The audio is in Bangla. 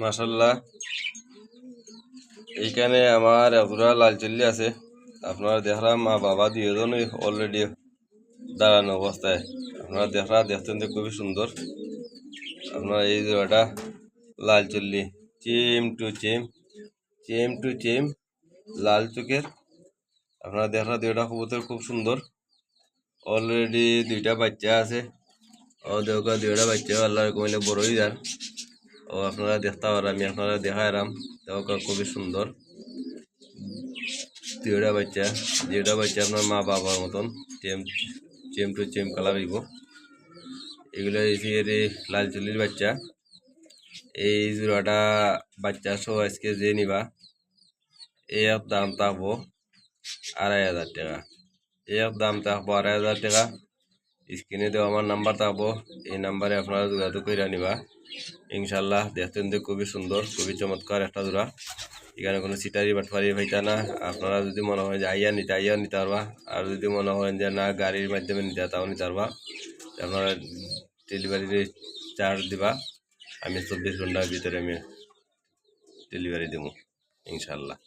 মাশাল্লাহ, এইখানে আমার এতটা লাল চল্লি আছে। আপনারা দেখলাম মা বাবা দুজনই অলরেডি দাঁড়ানো অবস্থায়। আপনারা দেখতেন তো খুবই সুন্দর। আপনারা এই জোড়াটা লাল চল্লি, চেম টু চেম লাল চোখের। আপনারা দেখলা দুইটা কবুতর খুব সুন্দর। অলরেডি দুইটা বাচ্চা আছে। ও দেখা দুইটা বাচ্চা আল্লাহ কইলে বড়ই যান। ও আপনারা দেখতে পারেন, আমি আপনারা দেখাইলাম। দেখা খুবই সুন্দর দুইটা বাচ্চা। দুইটা বাচ্চা আপনার মা বাবার মতন চেম টু চেম কালার হইব। এগুলো লাল চুলির বাচ্চা। এই জোড়াটা বাচ্চা সহ আজকে যে নিবা এর দাম থাকবো 2,500 টাকা। এর দাম থাকবো 2,500 টাকা। স্ক্রিনে দেওয়া আমার নাম্বার থাকবো, এই নাম্বারে আপনারা যোগাযোগ করে নিবা। ইনশাল্লাহ দেখতেন তো খুবই সুন্দর, খুবই চমৎকার একটা জোড়া। এখানে কোনো সিটারি বাটফারি হইতা না। আপনারা যদি মনে হয় যে আইয়া নিতে পারবা। আর যদি মনে হয় যে না গাড়ির মাধ্যমে নিতে তাও নিতে পারবা। আপনারা ডেলিভারি চার্জ দিবা, আমি 24 ঘন্টার ভিতরে আমি ডেলিভারি দেবো ইনশাল্লাহ।